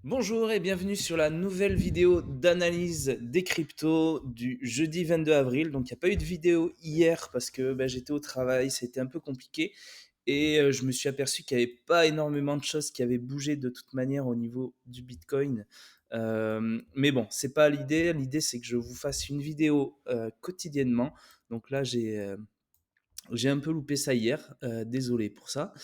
Bonjour et bienvenue sur la nouvelle vidéo d'analyse des cryptos du jeudi 22 avril. Donc il n'y a pas eu de vidéo hier parce que j'étais au travail, c'était un peu compliqué et je me suis aperçu qu'il n'y avait pas énormément de choses qui avaient bougé de toute manière au niveau du Bitcoin. Mais bon, c'est pas l'idée. L'idée c'est que je vous fasse une vidéo quotidiennement. Donc là j'ai un peu loupé ça hier, désolé pour ça.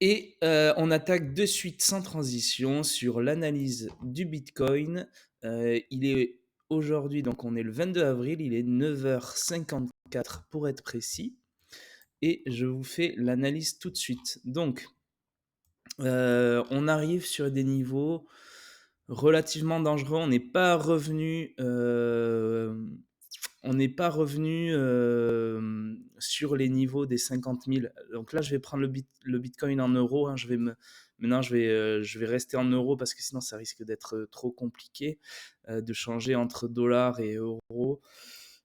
Et on attaque de suite sans transition sur l'analyse du Bitcoin. Il est aujourd'hui, donc on est le 22 avril, il est 9h54 pour être précis. Et je vous fais l'analyse tout de suite. Donc, on arrive sur des niveaux relativement dangereux. On n'est pas revenu sur les niveaux des 50 000. Donc là, je vais prendre le Bitcoin en euros, hein. Maintenant, je vais rester en euros parce que sinon, ça risque d'être trop compliqué de changer entre dollars et euros.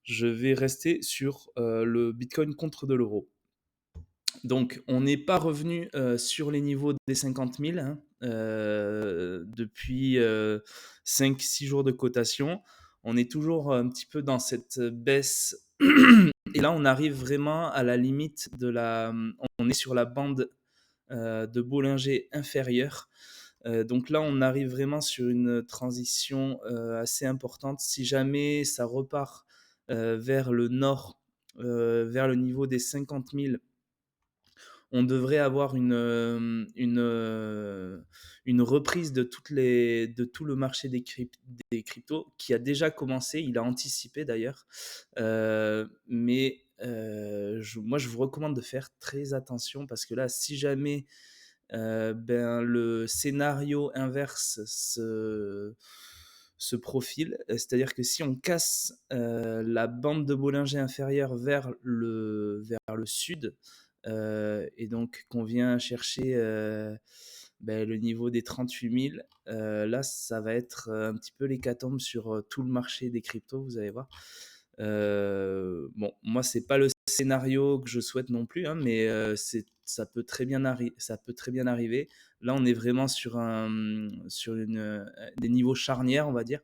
Je vais rester sur le Bitcoin contre de l'euro. Donc, on n'est pas revenu sur les niveaux des 50 000 hein, depuis 5-6 jours de cotation. On est toujours un petit peu dans cette baisse. Et là, on arrive vraiment à la limite de la. On est sur la bande de Bollinger inférieure. Donc là, on arrive vraiment sur une transition assez importante. Si jamais ça repart vers le nord, vers le niveau des 50 000, on devrait avoir une reprise de tout le marché des cryptos qui a déjà commencé. Il a anticipé d'ailleurs. Moi, je vous recommande de faire très attention parce que là, si jamais le scénario inverse se profile, c'est-à-dire que si on casse la bande de Bollinger inférieure vers le sud, et donc qu'on vient chercher le niveau des 38 000, là, ça va être un petit peu l'hécatombe sur tout le marché des cryptos, vous allez voir. Bon, moi, c'est pas le scénario que je souhaite non plus, hein, mais ça peut très bien arriver. Là, on est vraiment sur des niveaux charnières, on va dire.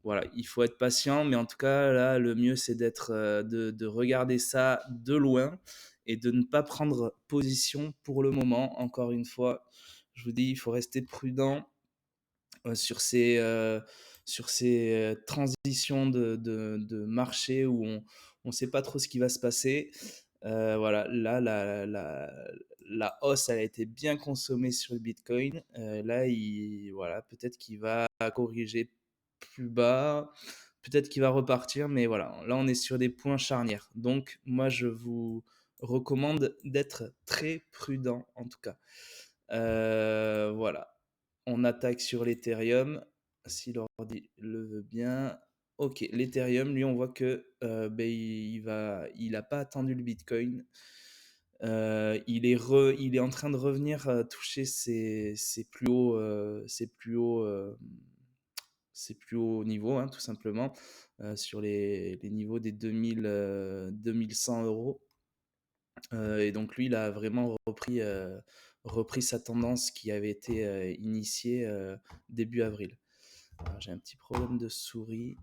Voilà, il faut être patient, mais en tout cas, là, le mieux, c'est de regarder ça de loin et de ne pas prendre position pour le moment. Encore une fois, je vous dis, il faut rester prudent sur ces transitions de marché où on ne sait pas trop ce qui va se passer. Voilà, là, la hausse, elle a été bien consommée sur le Bitcoin. Là, voilà, peut-être qu'il va corriger plus bas, peut-être qu'il va repartir, mais voilà, là, on est sur des points charnières. Donc, moi, je vous recommande d'être très prudent, en tout cas. Voilà, on attaque sur l'Ethereum, si l'ordi le veut bien. Ok, l'Ethereum, lui, on voit que il n'a pas attendu le Bitcoin. Il est en train de revenir toucher ses plus hauts, ses plus hauts niveaux, hein, tout simplement, sur les niveaux des 2100 euros. Et donc lui, il a vraiment repris sa tendance qui avait été initiée début avril. Alors, j'ai un petit problème de souris.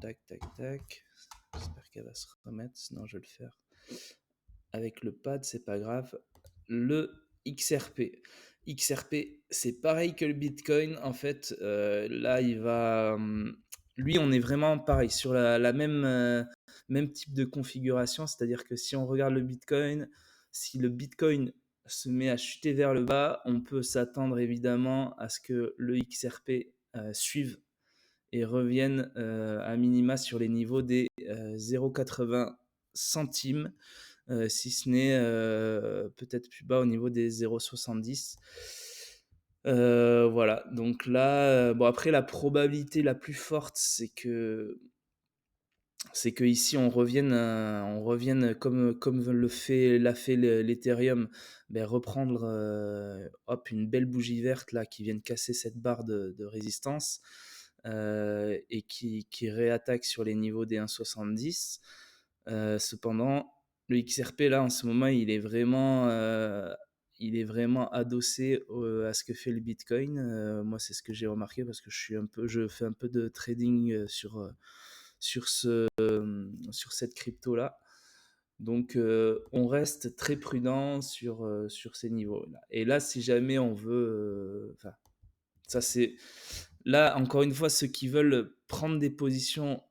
Tac, tac, tac. J'espère qu'elle va se remettre, sinon je vais le faire avec le pad, c'est pas grave. Le XRP. XRP, c'est pareil que le Bitcoin. En fait, là, lui, on est vraiment pareil sur la même type de configuration. C'est-à-dire que si on regarde le Bitcoin, si le Bitcoin se met à chuter vers le bas, on peut s'attendre évidemment à ce que le XRP suive et revienne à minima sur les niveaux des 0,80 centimes, si ce n'est peut-être plus bas au niveau des 0,70. Voilà, donc là, bon après la probabilité la plus forte, c'est que ici on revienne comme l'a fait l'Ethereum, reprendre une belle bougie verte là qui vient casser cette barre de résistance et qui réattaque sur les niveaux des 1,70. Cependant, le XRP là en ce moment il est vraiment il est vraiment adossé à ce que fait le Bitcoin. Moi, c'est ce que j'ai remarqué parce que je fais un peu de trading sur cette crypto-là. Donc, on reste très prudent sur ces niveaux-là. Et là, si jamais on veut, enfin, ça c'est là, encore une fois, ceux qui veulent prendre des positions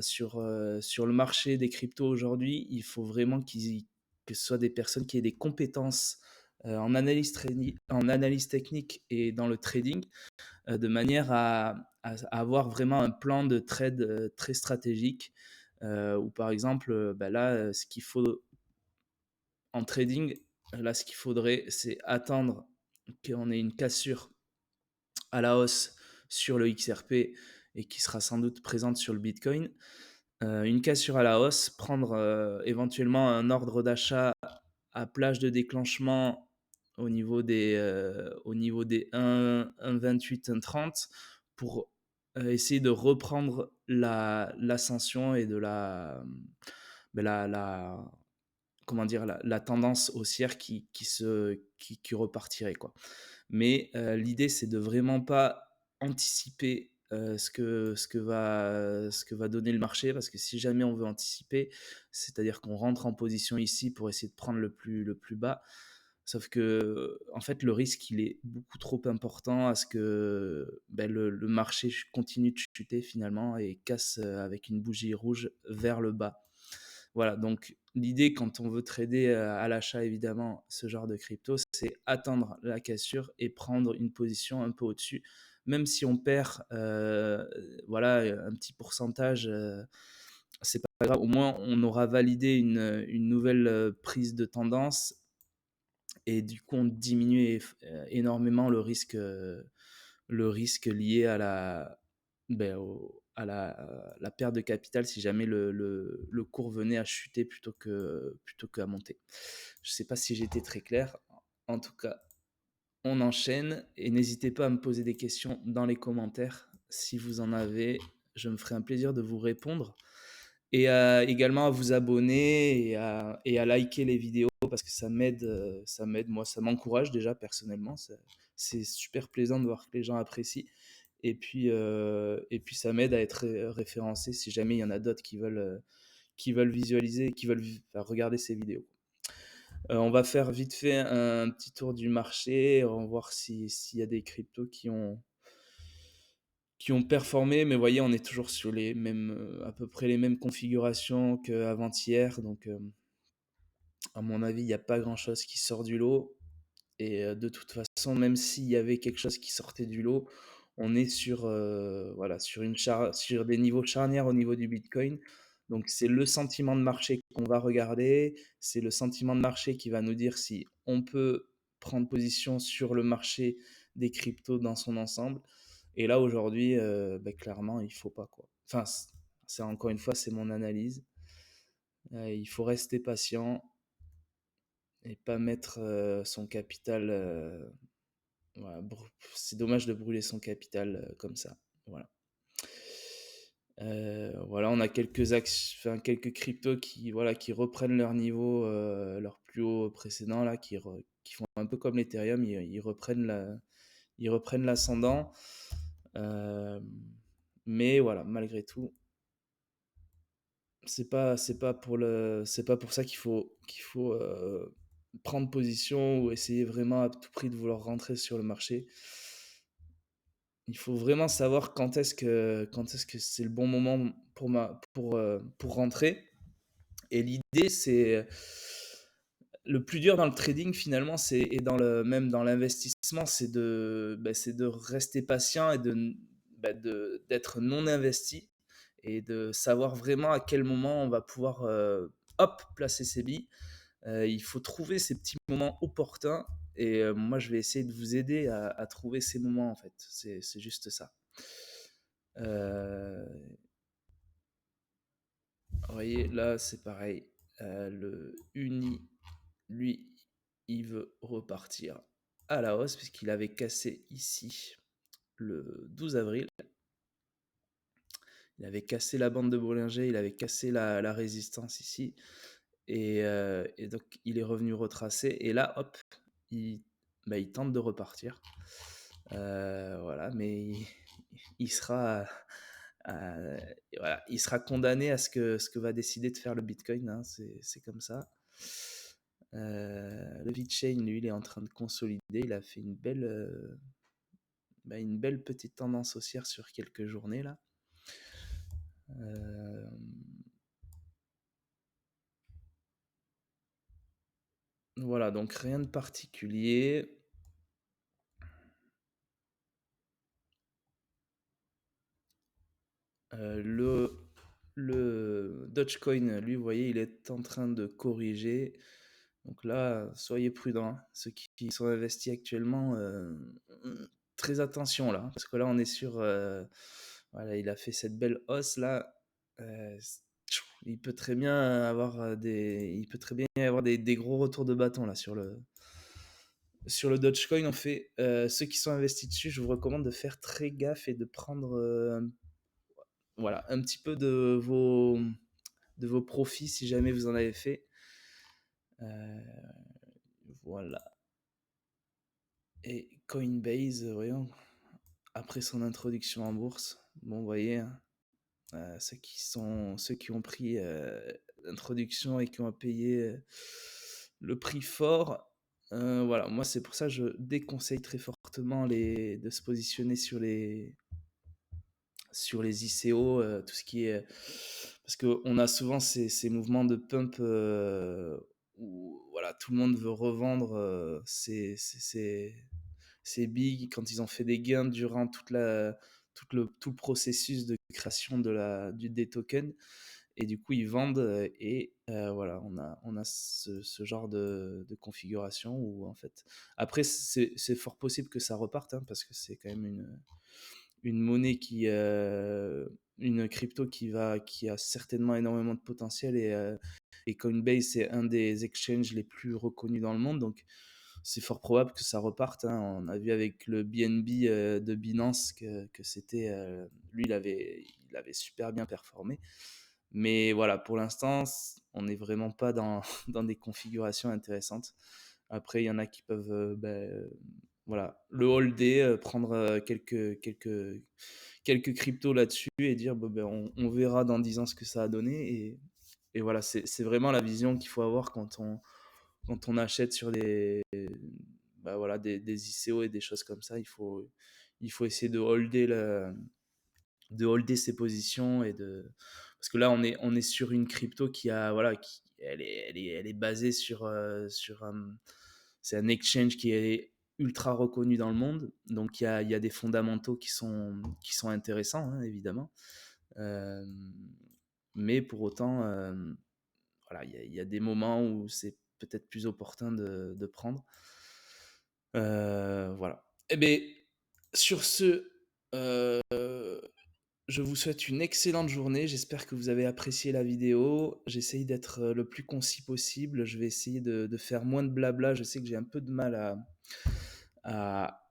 sur le marché des cryptos aujourd'hui, il faut vraiment que ce soit des personnes qui aient des compétences en analyse technique et dans le trading, de manière à avoir vraiment un plan de trade très stratégique. Ou par exemple, bah là, ce qu'il faut en trading, là, ce qu'il faudrait, c'est attendre qu'on ait une cassure à la hausse sur le XRP et qui sera sans doute présente sur le Bitcoin. Une cassure à la hausse, prendre éventuellement un ordre d'achat à plage de déclenchement au niveau des 1,28, 1,30 pour essayer de reprendre l'ascension et de ben, comment dire, la tendance haussière qui repartirait, quoi. Mais l'idée, c'est de vraiment pas anticiper ce que va donner le marché, parce que si jamais on veut anticiper, c'est-à-dire qu'on rentre en position ici pour essayer de prendre le plus bas. Sauf que, en fait, le risque, il est beaucoup trop important à ce que ben, le marché continue de chuter finalement et casse avec une bougie rouge vers le bas. Voilà, donc l'idée quand on veut trader à l'achat, évidemment, ce genre de crypto, c'est attendre la cassure et prendre une position un peu au-dessus. Même si on perd voilà, un petit pourcentage, c'est pas grave. Au moins, on aura validé une nouvelle prise de tendance et du coup, on diminue énormément le risque lié à la perte de capital si jamais le cours venait à chuter plutôt qu'à monter. Je ne sais pas si j'étais très clair. En tout cas, on enchaîne et n'hésitez pas à me poser des questions dans les commentaires. Si vous en avez, je me ferai un plaisir de vous répondre. Et également à vous abonner et à liker les vidéos parce que ça m'aide, moi, ça m'encourage déjà personnellement. C'est super plaisant de voir que les gens apprécient. Et puis ça m'aide à être référencé si jamais il y en a d'autres qui veulent visualiser, enfin, regarder ces vidéos. On va faire vite fait un petit tour du marché, on va voir s'il y a des cryptos qui ont performé, mais vous voyez, on est toujours sur les mêmes, à peu près les mêmes configurations qu'avant-hier. Donc, à mon avis, il n'y a pas grand-chose qui sort du lot. Et de toute façon, même s'il y avait quelque chose qui sortait du lot, on est voilà, sur des niveaux charnières au niveau du Bitcoin. Donc, c'est le sentiment de marché qu'on va regarder. C'est le sentiment de marché qui va nous dire si on peut prendre position sur le marché des cryptos dans son ensemble. Et là, aujourd'hui, ben, clairement, il faut pas, quoi. Enfin, c'est encore une fois, c'est mon analyse. Il faut rester patient et pas mettre son capital. Voilà, c'est dommage de brûler son capital comme ça. Voilà. Voilà, on a enfin, quelques cryptos voilà, qui reprennent leur niveau, leur plus haut précédent, là, qui font un peu comme l'Ethereum, ils reprennent l'ascendant. Euh, mais voilà, malgré tout, c'est pas pour ça qu'il faut prendre position ou essayer vraiment à tout prix de vouloir rentrer sur le marché. Il faut vraiment savoir quand est-ce que c'est le bon moment pour rentrer. Et l'idée, c'est le plus dur dans le trading finalement, même dans l'investissement, c'est de rester patient et d'être non investi et de savoir vraiment à quel moment on va pouvoir hop, placer ses billes. Il faut trouver ces petits moments opportuns et moi je vais essayer de vous aider à trouver ces moments en fait. C'est juste ça. Euh, Vous voyez, là c'est pareil. Le Uni, lui, il veut repartir à la hausse puisqu'il avait cassé ici le 12 avril. Il avait cassé la bande de Bollinger, il avait cassé la résistance ici. Et donc il est revenu retracer. Et là, hop, il, il tente de repartir. Voilà, mais il sera, euh, voilà, il sera condamné à ce que va décider de faire le Bitcoin, hein, c'est comme ça. Le VeChain, lui, il est en train de consolider. Il a fait une belle petite tendance haussière sur quelques journées là. Euh, voilà, donc rien de particulier. Le Dogecoin, lui, vous voyez, il est en train de corriger. Donc là, soyez prudents, hein. Ceux qui sont investis actuellement, très attention là, parce que là, on est sur, voilà, il a fait cette belle hausse là. euh, il peut très bien il peut très bien y avoir des gros retours de bâton là sur le Dogecoin. En fait, ceux qui sont investis dessus, je vous recommande de faire très gaffe et de prendre, voilà, un petit peu de vos profits si jamais vous en avez fait. Voilà. Et Coinbase, voyons, après son introduction en bourse, bon, vous voyez, hein, ceux qui ont pris l'introduction et qui ont payé le prix fort, voilà, moi c'est pour ça que je déconseille très fortement de se positionner sur les ICO, tout ce qui est. Parce qu'on a souvent ces mouvements de pump où voilà, tout le monde veut revendre ces bigs quand ils ont fait des gains durant tout le processus de création des tokens. Et du coup, ils vendent et voilà, on a ce genre de configuration où en fait. Après, c'est fort possible que ça reparte hein, parce que c'est quand même une monnaie une crypto qui a certainement énormément de potentiel et Coinbase c'est un des exchanges les plus reconnus dans le monde, donc c'est fort probable que ça reparte, hein. On a vu avec le BNB de Binance que c'était, lui il avait super bien performé, mais voilà, pour l'instant on n'est vraiment pas dans, dans des configurations intéressantes. Après il y en a qui peuvent voilà, le holder, prendre quelques cryptos là-dessus et dire bon, ben, on verra dans 10 ans ce que ça a donné. Et voilà, c'est vraiment la vision qu'il faut avoir quand on achète sur voilà, des ICO et des choses comme ça. Il faut essayer de holder ses positions parce que là on est sur une crypto qui a voilà elle est basée c'est un exchange qui est ultra reconnu dans le monde, donc il y a des fondamentaux qui sont intéressants hein, évidemment. Euh, mais pour autant voilà, il y a des moments où c'est peut-être plus opportun de prendre. Voilà. Eh bien, sur ce, euh, je vous souhaite une excellente journée. J'espère que vous avez apprécié la vidéo. J'essaye d'être le plus concis possible. Je vais essayer de faire moins de blabla. Je sais que j'ai un peu de mal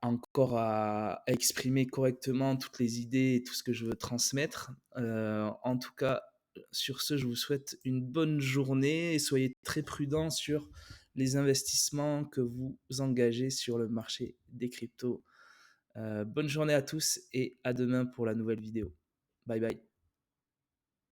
encore à exprimer correctement toutes les idées et tout ce que je veux transmettre. En tout cas, sur ce, je vous souhaite une bonne journée et soyez très prudents sur les investissements que vous engagez sur le marché des cryptos. Bonne journée à tous et à demain pour la nouvelle vidéo. Bye bye.